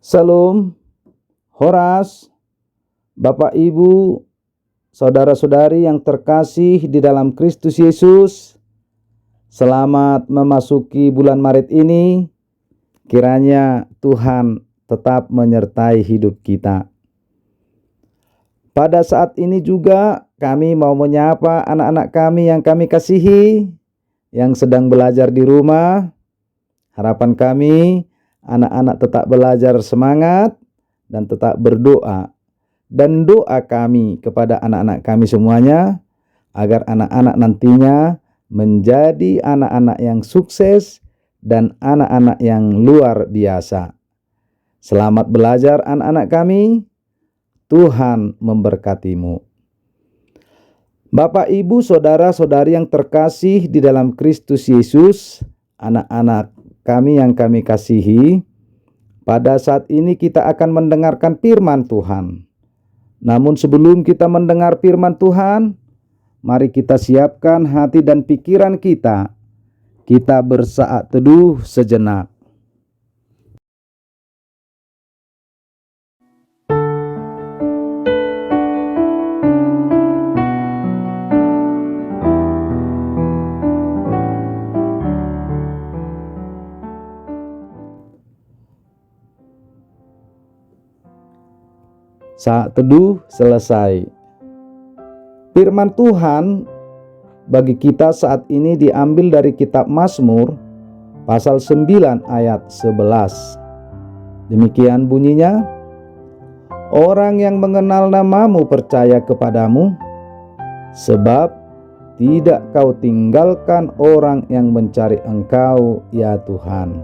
Salam, Horas, Bapak Ibu, saudara-saudari yang terkasih di dalam Kristus Yesus. Selamat memasuki bulan Maret ini. Kiranya Tuhan tetap menyertai hidup kita. Pada saat ini juga kami mau menyapa anak-anak kami yang kami kasihi, yang sedang belajar di rumah. Harapan kami anak-anak tetap belajar semangat dan tetap berdoa. Dan doa kami kepada anak-anak kami semuanya agar anak-anak nantinya menjadi anak-anak yang sukses dan anak-anak yang luar biasa. Selamat belajar anak-anak kami. Tuhan memberkatimu. Bapak, Ibu, saudara-saudari yang terkasih di dalam Kristus Yesus, anak-anak kami yang kami kasihi, pada saat ini kita akan mendengarkan firman Tuhan. Namun sebelum kita mendengar firman Tuhan, mari kita siapkan hati dan pikiran kita. Kita bersaat teduh sejenak. Saat teduh selesai. Firman Tuhan bagi kita saat ini diambil dari kitab Mazmur pasal 9 ayat 11. Demikian bunyinya, orang yang mengenal namamu percaya kepadamu, sebab tidak kau tinggalkan orang yang mencari engkau, ya Tuhan.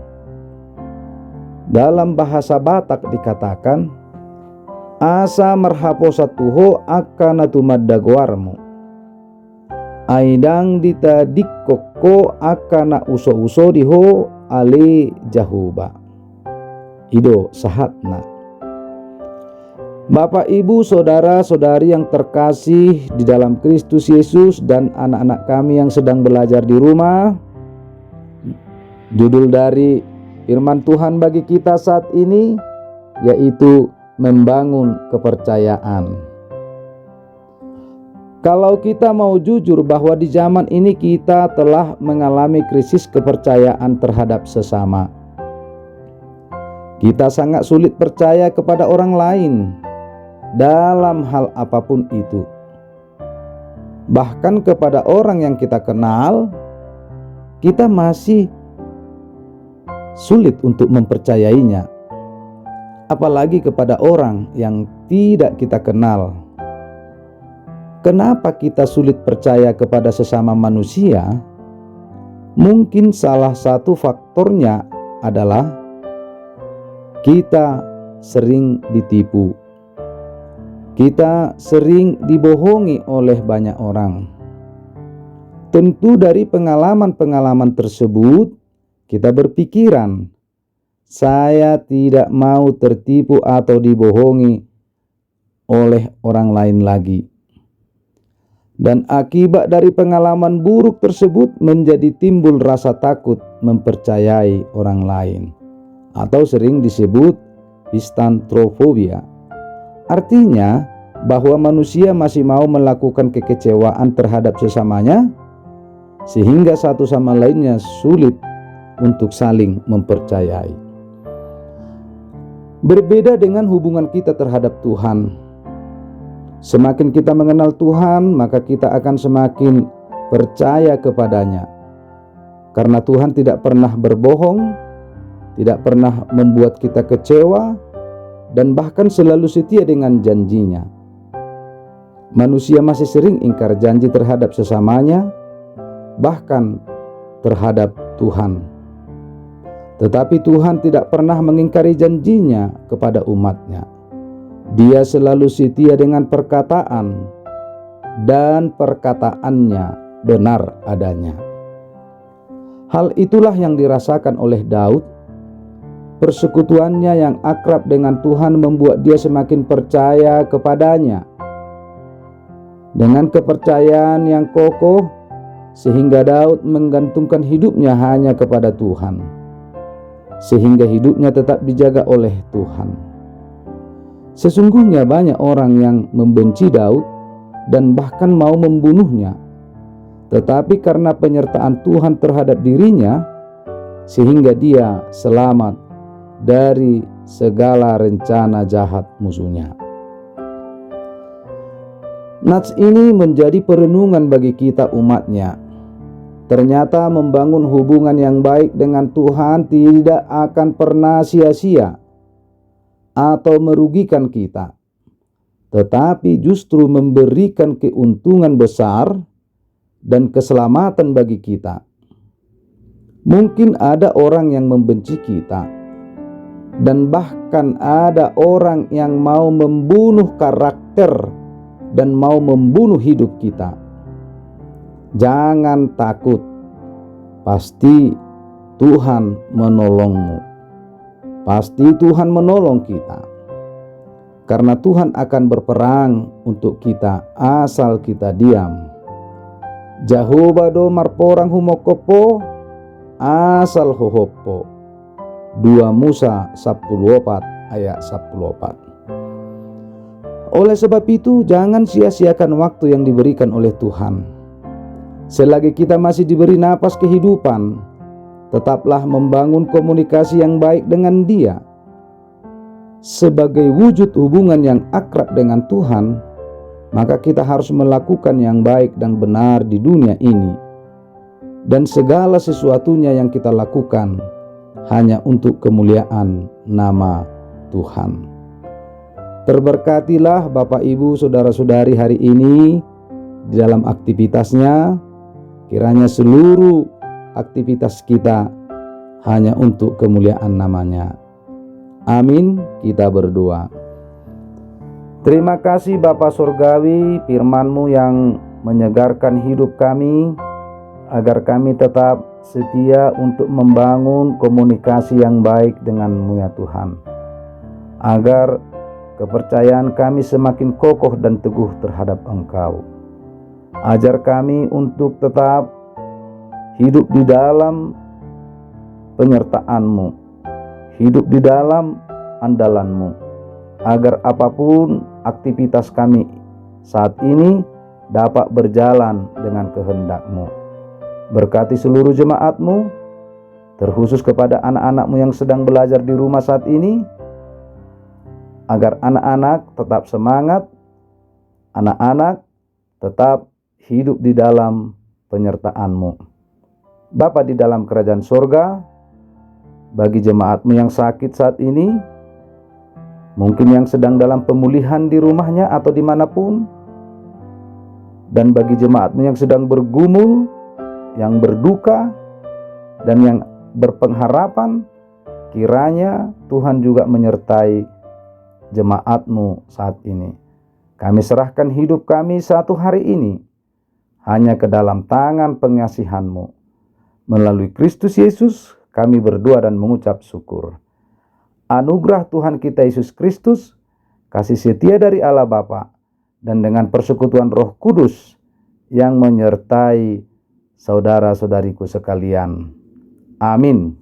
Dalam bahasa Batak dikatakan, asa marhaposa tuho akana tumadagwarmu. Aidang dita dikkoko akana uso-uso diho ale jahuba. Ido sahatna. Bapak, Ibu, saudara-saudari yang terkasih di dalam Kristus Yesus dan anak-anak kami yang sedang belajar di rumah, judul dari firman Tuhan bagi kita saat ini yaitu membangun kepercayaan. Kalau kita mau jujur bahwa di zaman ini kita telah mengalami krisis kepercayaan terhadap sesama. Kita sangat sulit percaya kepada orang lain dalam hal apapun itu. Bahkan kepada orang yang kita kenal, kita masih sulit untuk mempercayainya. Apalagi kepada orang yang tidak kita kenal. Kenapa kita sulit percaya kepada sesama manusia? Mungkin salah satu faktornya adalah kita sering ditipu. Kita sering dibohongi oleh banyak orang. Tentu dari pengalaman-pengalaman tersebut, kita berpikiran, saya tidak mau tertipu atau dibohongi oleh orang lain lagi. Dan akibat dari pengalaman buruk tersebut menjadi timbul rasa takut mempercayai orang lain, atau sering disebut pistantrofobia. Artinya bahwa manusia masih mau melakukan kekecewaan terhadap sesamanya, sehingga satu sama lainnya sulit untuk saling mempercayai. Berbeda dengan hubungan kita terhadap Tuhan. Semakin kita mengenal Tuhan, maka kita akan semakin percaya kepadanya. Karena Tuhan tidak pernah berbohong, tidak pernah membuat kita kecewa, dan bahkan selalu setia dengan janjinya. Manusia masih sering ingkar janji terhadap sesamanya, bahkan terhadap Tuhan. Tetapi Tuhan tidak pernah mengingkari janjinya kepada umatnya. Dia selalu setia dengan perkataan, dan perkataannya benar adanya. Hal itulah yang dirasakan oleh Daud. Persekutuannya yang akrab dengan Tuhan membuat dia semakin percaya kepadanya. Dengan kepercayaan yang kokoh, sehingga Daud menggantungkan hidupnya hanya kepada Tuhan. sehingga hidupnya tetap dijaga oleh Tuhan. Sesungguhnya banyak orang yang membenci Daud dan bahkan mau membunuhnya, tetapi karena penyertaan Tuhan terhadap dirinya, sehingga dia selamat dari segala rencana jahat musuhnya. Nats ini menjadi perenungan bagi kita umatnya. Ternyata membangun hubungan yang baik dengan Tuhan tidak akan pernah sia-sia atau merugikan kita, tetapi justru memberikan keuntungan besar dan keselamatan bagi kita. Mungkin ada orang yang membenci kita, dan bahkan ada orang yang mau membunuh karakter dan mau membunuh hidup kita. Jangan takut, pasti Tuhan menolongmu. Pasti Tuhan menolong kita, karena Tuhan akan berperang untuk kita asal kita diam. Jehovah do marporang humokopo asal hohopo. 2 Musa 14 ayat 14. Oleh sebab itu, jangan sia-siakan waktu yang diberikan oleh Tuhan. Selagi kita masih diberi napas kehidupan, tetaplah membangun komunikasi yang baik dengan Dia. Sebagai wujud hubungan yang akrab dengan Tuhan, maka kita harus melakukan yang baik dan benar di dunia ini. Dan segala sesuatunya yang kita lakukan hanya untuk kemuliaan nama Tuhan. Terberkatilah Bapak Ibu Saudara-saudari hari ini di dalam aktivitasnya. Kiranya seluruh aktivitas kita hanya untuk kemuliaan namanya. Amin. Kita berdoa. Terima kasih Bapa Surgawi, firman-Mu yang menyegarkan hidup kami, agar kami tetap setia untuk membangun komunikasi yang baik dengan-Mu ya Tuhan. Agar kepercayaan kami semakin kokoh dan teguh terhadap Engkau. Ajar kami untuk tetap hidup di dalam penyertaan-Mu, hidup di dalam andalan-Mu, agar apapun aktivitas kami saat ini dapat berjalan dengan kehendak-Mu. Berkati seluruh jemaat-Mu, terkhusus kepada anak-anak-Mu yang sedang belajar di rumah saat ini, agar anak-anak tetap semangat, anak-anak tetap hidup di dalam penyertaan-Mu. Bapa di dalam kerajaan surga, bagi jemaat-Mu yang sakit saat ini, mungkin yang sedang dalam pemulihan di rumahnya atau dimanapun, dan bagi jemaat-Mu yang sedang bergumul, yang berduka, dan yang berpengharapan, kiranya Tuhan juga menyertai jemaat-Mu saat ini. Kami serahkan hidup kami satu hari ini hanya ke dalam tangan pengasihan-Mu. Melalui Kristus Yesus kami berdoa dan mengucap syukur. Anugerah Tuhan kita Yesus Kristus, kasih setia dari Allah Bapa, dan dengan persekutuan Roh Kudus yang menyertai saudara-saudariku sekalian. Amin.